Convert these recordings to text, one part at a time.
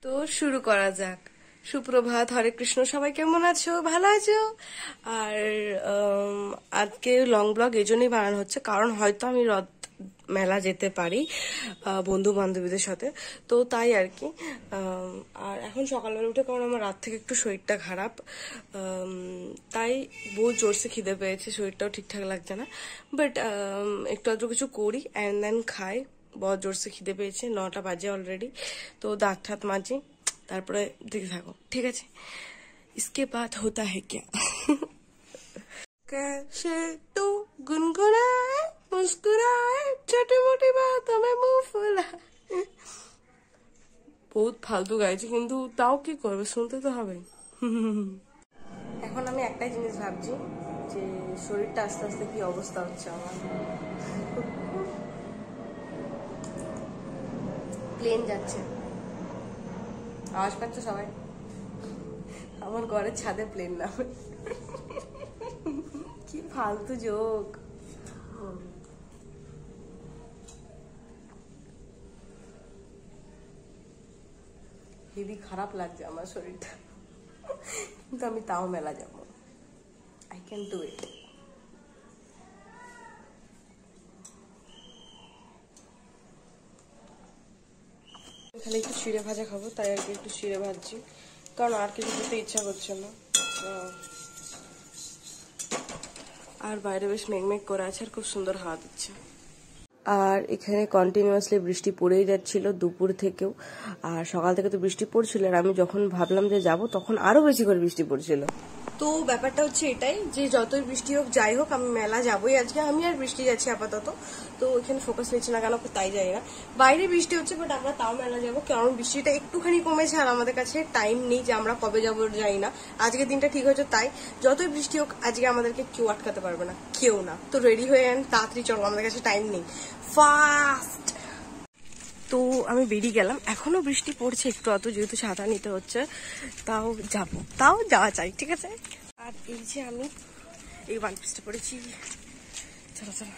তো শুরু করা যাক। সুপ্রভাত, হরে কৃষ্ণ। সবাই কেমন আছো? ভালো আছো? আর আজকে লং ব্লগ এই জন্যই বানানো হচ্ছে কারণ হয়তো আমি রথ মেলা যেতে পারি বন্ধু বান্ধবীদের সাথে, তো তাই আর কি। আর এখন সকালবেলা উঠে, কারণ আমার রাত থেকে একটু শরীরটা খারাপ, তাই বহুত জোরসে খিদে পেয়েছে, শরীরটাও ঠিকঠাক লাগছে না, বাট একটু আধটু কিছু করি অ্যান্ড দেন খাই। बहुत जोर से খিদে পেয়েছে, 9টা বাজে অলরেডি। তো দাঁত ঠাত মাজি, তারপরে দেখে থাকো, ঠিক আছে? इसके बाद होता है क्या? कैसे तू गुनगुनाए मुस्कुराए छोटी मोटी बातों में मुंह फुलाए। বহুত ফালতু গাইছি, কিন্তু তাও কি করবে, শুনতে তো হবে। এখন আমি একটাই জিনিস ভাবছি যে শরীরটা আস্তে আস্তে কি অবস্থা হচ্ছে আমার। প্লেন যাচ্ছে, আওয়াজ পাচ্ছ সবাই? আমার ঘরের ছাদে প্লেন নামে। কি ফালতু জোক। হেভি খারাপ লাগছে আমার শরীরটা, কিন্তু আমি তাও মেলা যাবো। I can do it. খালি একটু চিড়ে ভাজা খাবো, তাই আর কি একটু চিড়ে ভাজছি, কারণ আর কিছু খেতে ইচ্ছা করছে না। আর বাইরে বেশ মেঘমেঘ করে আছে আর খুব সুন্দর হাওয়া দিচ্ছে। আর এখানে কন্টিনিউয়াসলি বৃষ্টি পড়েই যাচ্ছিল দুপুর থেকেও, আর সকাল থেকে তো বৃষ্টি পড়ছিল, আর আমি যখন ভাবলাম যে যাব তখন আরো বেশি করে বৃষ্টি পড়ছিল। তো ব্যাপারটা হচ্ছে এটাই যে যতই বৃষ্টি হোক যাই হোক আমি মেলা যাবোই আজকে। আমি আর বৃষ্টি যাচ্ছি আপাতত, তো এখানে ফোকাস নিচ্ছে না কেন তাই যাই না। বাইরে বৃষ্টি হচ্ছে বাট আমরা তাও মেলা যাবো, কারণ বৃষ্টিটা একটুখানি কমেছে আর আমাদের কাছে টাইম নেই যে আমরা কবে যাবো যাই না। আজকে দিনটা ঠিক হয়েছে, তাই যতই বৃষ্টি হোক আজকে আমাদেরকে কেউ আটকাতে পারবে না, কেউ না। তো রেডি হয়ে তাড়াতাড়ি চলো, আমাদের কাছে টাইম নেই, ফাস্ট। তো আমি বেরিয়ে গেলাম, এখনো বৃষ্টি পড়ছে একটু অত, যেহেতু ছাতা নিতে হচ্ছে, তাও যাবো, তাও যাওয়া চাই, ঠিক আছে? আর এই যে আমি এই ওয়ান পিসটা পরেছি, চলো চলো।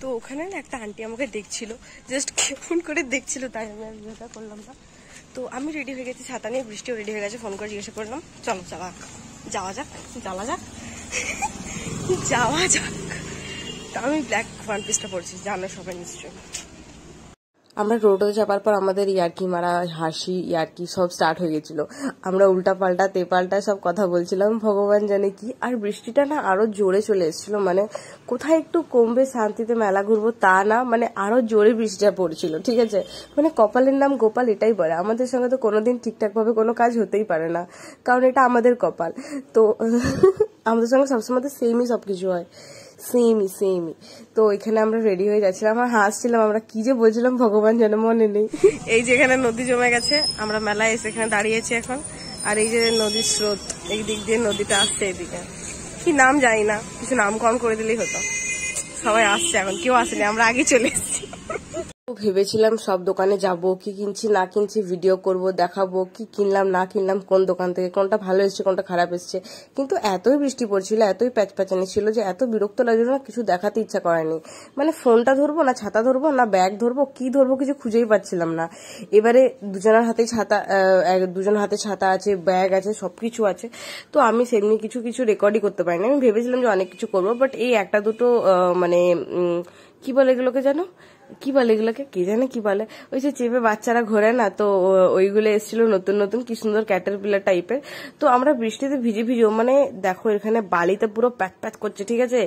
তো ওখানে না একটা আন্টি আমাকে দেখছিল, জাস্ট ফোন করে দেখছিল, তাই আমি আর ভিডিওটা করলাম না। তো আমি রেডি হয়ে গেছি ছাতা নিয়ে, বৃষ্টিও রেডি হয়ে গেছে, ফোন করে জিজ্ঞাসা করলাম চলো যাওয়া যাওয়া যাক, যাওয়া যাক, যাওয়া যাক। তা আমি ব্ল্যাক ওয়ান পিসটা পরেছি, জানো সবাই নিশ্চয়ই। আমরা রোডে যাবার পর আমাদের ইয়ার্কি মারা, হাসি ইয়ার্কি সব স্টার্ট হয়ে গেছিল। আমরা উল্টা পাল্টা তেপাল্টা সব কথা বলছিলাম, ভগবান জানে কি। আর বৃষ্টিটা না আরো জোরে চলে এসেছিল, মানে কোথায় একটু কমবে শান্তিতে মেলা ঘুরবো তা না, মানে আরো জোরে বৃষ্টিটা পড়ছিল, ঠিক আছে? মানে কপালের নাম গোপাল এটাই বলে, আমাদের সঙ্গে তো কোনোদিন ঠিকঠাক ভাবে কোনো কাজ হতেই পারে না, কারণ এটা আমাদের কপাল। তো আমাদের সঙ্গে সবসময় তো সেমই সবকিছু হয়, সেমই। তো এখানে আমরা রেডি হয়ে যাচ্ছিলাম, আমরা হাসছিলাম, আমরা কি যে বলছিলাম ভগবান যেন মনে নেই। এই যে এখানে নদী জমে গেছে, আমরা মেলায় এসে এখানে দাঁড়িয়েছি এখন। আর এই যে নদীর স্রোত, এই দিক দিয়ে নদীটা আসছে এদিকে, কি নাম জানি না, কিছু নামকরণ করে দিলেই হতো। সবাই আসছে, এখন কেউ আসেনি, আমরা আগে চলে এসেছি। ভেবেছিলাম সব দোকানে যাব, কি কিনছি না কিনছি ভিডিও করব, দেখাবো কি কিনলাম না কিনলাম, কোন দোকান থেকে কোনটা ভালো এসছে কোনটা খারাপ এসছে, কিন্তু এতই বৃষ্টি পড়ছিল, এতই প্যাচপ্যাচানি ছিল যে এত বিরক্ত লাগছিল না, কিছু দেখাতে ইচ্ছা করেনি। মানে ফোনটা ধরবো না ছাতা ধরবো না ব্যাগ ধরবো, কি ধরবো কিছু খুঁজেই পাচ্ছিলাম না। এবারে দুজনের হাতে ছাতা আছে, ব্যাগ আছে, সবকিছু আছে, তো আমি সেমনি কিছু রেকর্ডই করতে পারিনি। আমি ভেবেছিলাম যে অনেক কিছু করবো, বাট এই একটা দুটো মানে কি বলে এগুলোকে জানো, কি বলে এগুলোকে, কে জানে কি বলে, ওই যে চেপে বাচ্চারা ঘোরে না, তো ওইগুলো এসেছিল নতুন কি সুন্দর ক্যাটারপিলার টাইপের। তো আমরা বৃষ্টিতে ভিজে মানে দেখো এখানে বালিতে পুরো প্যাচ করছে, ঠিক আছে,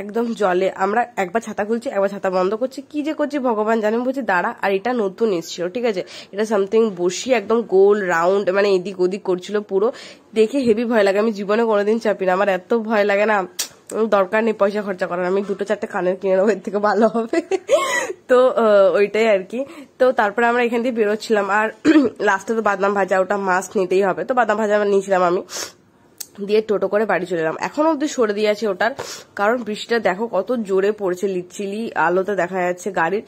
একদম জলে। আমরা একবার ছাতা খুলছি, একবার ছাতা বন্ধ করছি, কি যে করছি ভগবান জানেন। বলছি দাঁড়া, আর এটা নতুন এসেছিল, ঠিক আছে, এটা সামথিং বসি একদম গোল রাউন্ড, মানে এদিক ওদিক করছিল পুরো, দেখে হেভি ভয় লাগে। আমি জীবনে কোনোদিন চাপি না, আমার এত ভয় লাগে না, দরকার নেই পয়সা খরচা করার, আমি 2-4টে কানের কিনে নেবো, এর থেকে ভালো হবে। তো ওইটাই আর কি। তো তারপরে আমরা এখান দিয়ে বেরোচ্ছিলাম, আর লাস্টে তো বাদাম ভাজা, ওটা মাস্ট নিতেই হবে, তো বাদাম ভাজা নিয়েছিলাম আমি, দিয়ে টোটো করে বাড়ি চলে এলাম। এখনো অব্দি সরে দিয়েছে ওটার, কারণ বৃষ্টিটা দেখো কত জোরে পড়ছে, লিচিলি আলোতে দেখা যাচ্ছে গাড়ির,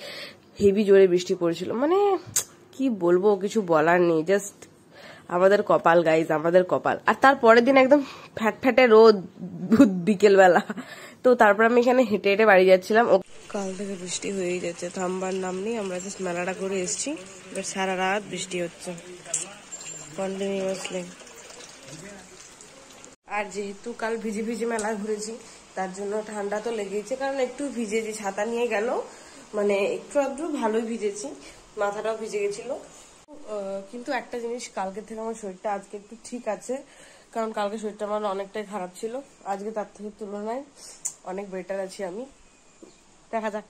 হেভি জোরে বৃষ্টি পড়ছিল, মানে কি বলবো, কিছু বলার নেই, জাস্ট আমাদের কপাল গাইজ, আমাদের কপাল। আর তারপরের দিন একদম ফ্যাটে রোদ বিকেলবেলা। তো তারপর আমি এখানে হেঁটে হেঁটে বাড়ি যাচ্ছিলাম। কাল থেকে বৃষ্টি হয়েই যাচ্ছে, থামবার নাম নেই। আমরা জাস্ট মেলাটা করে এসেছি, এবার সারা রাত বৃষ্টি হচ্ছে। কন্টিনিউয়াসলি। আর যেহেতু কাল ভিজে ভিজে মেলা ঘুরেছি, তার জন্য ঠান্ডা তো লেগেছে, কারণ একটু ভিজেছি, ছাতা নিয়ে গেল, মানে একটু আধটু ভালোই ভিজেছি, মাথাটাও ভিজে গেছিল। কিন্তু একটা জিনিস, কালকে থেকে আমার শরীরটা আজকে একটু ঠিক আছে, কারণ কালকে শরীরটা আমার অনেকটাই খারাপ ছিল, আজকে তার থেকে তুলনায় অনেক বেটার আছি আমি। দেখা যাক।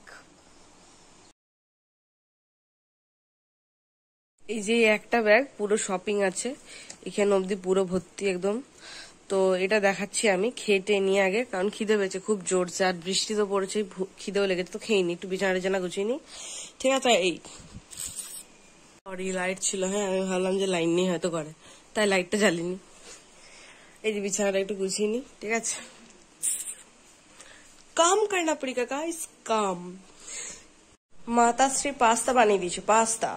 এই যে একটা ব্যাগ পুরো শপিং আছে, এখানে অবধি পুরো ভর্তি একদম। তো এটা দেখাচ্ছি আমি, খেটে নিয়ে আগে, কারণ খিদে পেয়েছে খুব জোরছে, আর বৃষ্টি তো পড়েছে, খিদেও লেগেছে, তো খেয়ে নি, একটু বিছানা টিছানা গুছিয়ে নি। ঠিক আছে। এই সরি, লাইট ছিল, হ্যাঁ আমি ভাবলাম যে লাইন নেই হয়তো করে, তাই লাইটটা জ্বালিনি। এই যে বিছানাটা একটু গুছিয়ে নি। ঠিক আছে, কাম করনা পড়েগা গাইস, কাম। মাতাশ্রী পাস্তা বানিয়ে দিয়েছে, পাস্তা।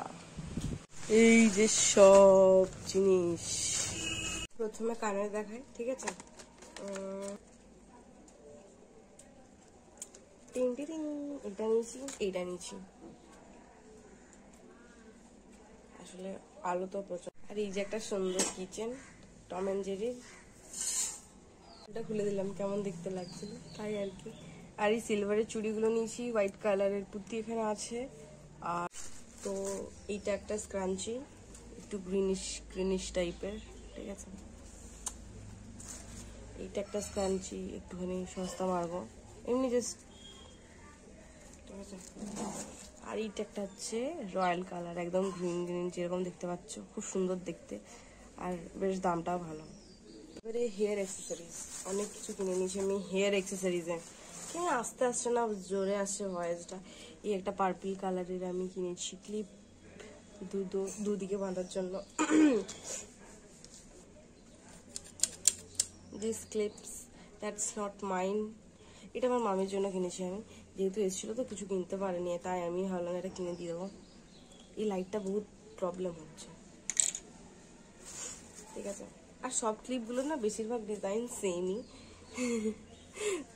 এই যে সব জিনিস প্রথমে কানের দেখাই, ঠিক আছে। এটা নিয়েছি, এইটা নিয়েছি, আসলে আলো তো প্রচুর। আর এই যে একটা সুন্দর কিচেন, টম এন্ড জেরির, এটা খুলে দিলাম, কেমন দেখতে লাগছিল তাই আর কি। আর এই সিলভারের চুড়িগুলো নিয়েছি, হোয়াইট কালারের পুঁতি এখানে আছে। আর তো এইটা একটা স্ক্রাঞ্চি, একটু গ্রিনিশ গ্রিনিশ টাইপের, ঠিক আছে। এইটা একটা স্ক্রাঞ্চি, একটুখানি সস্তা মারবো এমনি জাস্ট, ঠিক আছে। আর এইটা একটা হচ্ছে রয়্যাল কালার, একদম গ্রিন গ্রিন যেরকম দেখতে পাচ্ছ, খুব সুন্দর দেখতে, আর বেশ দামটাও ভালো। এবারে হেয়ার অ্যাক্সেসরিজ অনেক কিছু কিনে নিয়েছি আমি হেয়ার অ্যাক্সেসরিজে, কেন আস্তে আস্তে না জোরে আসছে ভয়েসটা। এই একটা পার্পল কালারের আমি কিনেছি ক্লিপ, দুদিকে বাঁধার জন্য। This clips, that's not mine, এটা আমার মামির জন্য কিনেছি আমি, যেহেতু এসেছিল তো কিছু কিনতে পারেনি, তাই আমি ভাবলাম এটা কিনে দিয়ে দেবো। এই লাইটটা বহুত প্রবলেম হচ্ছে, ঠিক আছে। আর সব ক্লিপগুলো না বেশিরভাগ ডিজাইন সেমই,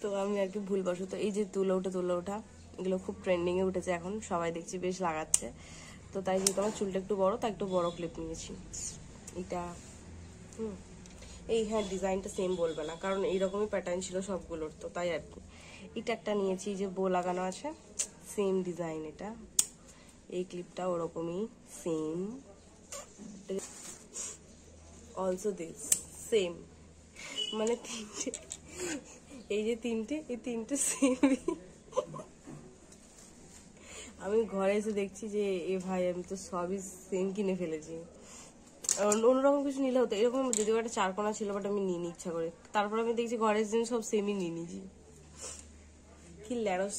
তো আমি আর কি ভুলবশত এই যে তুলো ওঠা এগুলো খুব ট্রেন্ডিংয়ে উঠেছে এখন, সবাই দেখছি বেশ লাগাচ্ছে, তো তাই যেহেতু আমার চুলটা একটু বড়, তাই একটু বড় ক্লিপ নিয়েছি। এটা এই, হ্যাঁ ডিজাইনটা সেম বলবে না, কারণ এইরকমই প্যাটার্ন ছিল সবগুলোর, তো তাই আর কি। এটা একটা নিয়েছি যে বো লাগানো আছে, সেম ডিজাইন এটা, এই ক্লিপটা ওরকমই সেম, অলসো দিস সেম, মানে তিনটে, এই যে এই তিনটে সেম। আমি ঘরে এসে দেখছি যে এ ভাই আমি তো সবই সেম কিনে ফেলেছি, অন্যরকম কিছু নিলে হতো, এরকম যদিও একটা চারকোনা ছিল, বাট আমি নিয়ে ইচ্ছা করে, তারপর আমি দেখছি ঘরের জিনিস সব সেমই নিয়ে নিয়েছি, কি ল্যারস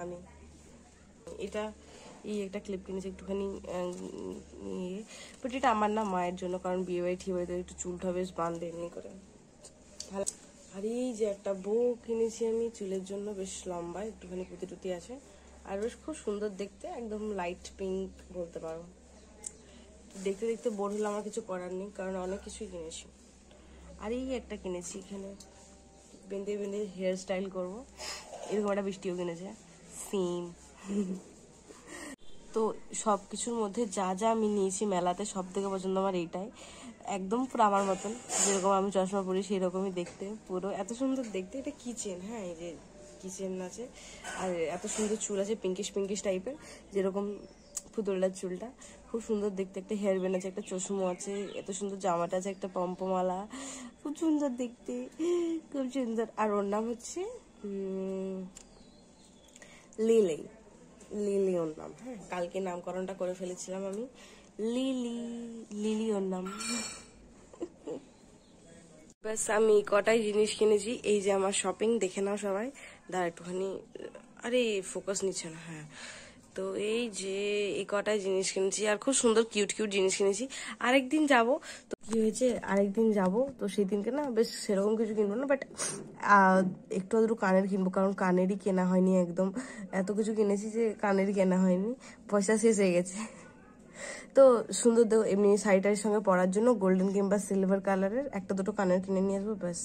আমি। এটা এই একটা ক্লিপ কিনেছি একটুখানি, বাট এটা আমার না, মায়ের জন্য, কারণ বিয়ে বাড়ি ঠিক বাড়িতে একটু চুলটা বেশ বাঁধে এমনি করে ভালো। আর এই যে একটা বো কিনেছি আমি চুলের জন্য, বেশ লম্বা, একটুখানি পুঁতি টুতি আছে, আর বেশ খুব সুন্দর দেখতে, একদম লাইট পিঙ্ক বলতে পারো। দেখতে দেখতে বোর হলে আমার কিছু করার নেই, কারণ অনেক কিছুই কিনেছি। আর এই একটা কিনেছি, এখানে বেঁধে বেঁধে হেয়ার স্টাইল করবো, এরকম একটা বৃষ্টিও কিনেছে সেম। তো সব কিছুর মধ্যে যা যা আমি নিয়েছি মেলাতে, সব থেকে পছন্দ আমার এইটাই, একদম পুরো আমার মতন, যেরকম আমি চশমা পরি সেই রকমই দেখতে, পুরো এত সুন্দর দেখতে। এটা কিচেন, হ্যাঁ এই যে কিচেন আছে, আর এত সুন্দর চুল আছে, পিঙ্কিশ পিঙ্কিশ টাইপের, যেরকম পুতুলটার চুলটা, খুব সুন্দর দেখতে। একটা হেয়ার ব্যান্ড আছে, একটা চশমা আছে, এত সুন্দর জামাটা আছে, একটা পম্পমালা, খুব সুন্দর দেখতে, খুব সুন্দর। আর ওর নাম হচ্ছে লিলি, লিলি ওর নাম, হ্যাঁ কালকে নামকরণটা করে ফেলেছিলাম আমি, লিলি, লিলি ওর নাম। ব্যাস আমি কটাই জিনিস কিনেছি, এই যে আমার শপিং দেখে নাও সবাই, দাঁড়া একটুখানি, আরে ফোকাস নিচ্ছে না, হ্যাঁ। তো এই যে এই কটাই জিনিস কিনেছি, আর খুব সুন্দর কিউট কিউট জিনিস কিনেছি। আরেকদিন যাব, তো কি হয়েছে, আরেকদিন যাব, তো সেই দিনকে না বেশ সেরকম কিছু কিনবো না, বাট একটু আধটু কানের কিনবো, কারণ কানেরই কেনা হয়নি একদম, এত কিছু কিনেছি যে কানেরই কেনা হয়নি, পয়সা শেষ হয়ে গেছে। তো সুন্দর দেখো, এমনি শাড়িটার সঙ্গে পরার জন্য গোল্ডেন কিংবা সিলভার কালারের একটা দুটো কানের কিনে নিয়ে আসবো, ব্যাস।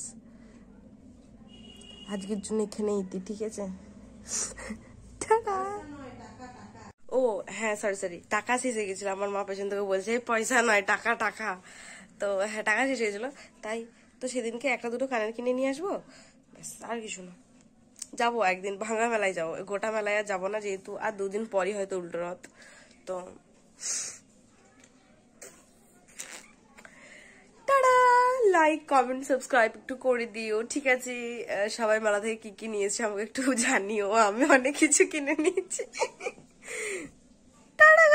আজকের জন্য এখানে ইতি, ঠিক আছে। ও হ্যাঁ, সরি টাকা শেষ হয়ে গেছিল, আমার মা পেছন থেকে বলছে পয়সা নয় টাকা টাকা, তো হ্যাঁ টাকা শেষ হয়েছিল, তাই তো সেদিনকে একটা দুটো কানের কিনে নিয়ে আসবো, ব্যাস আর কিছু না। যাবো একদিন ভাঙা মেলায় যাবো, গোটা মেলায় আর যাবো না, যেহেতু আর 2 দিন পরই হয়তো উল্টো রথ। তো টাটা, লাইক কমেন্ট সাবস্ক্রাইব একটু করে দিও, ঠিক আছে? সবাই মেলা থেকে কি কি নিয়েছে আমাকে একটু জানিও, আমি অনেক কিছু কিনে নিয়েছি। টাটা।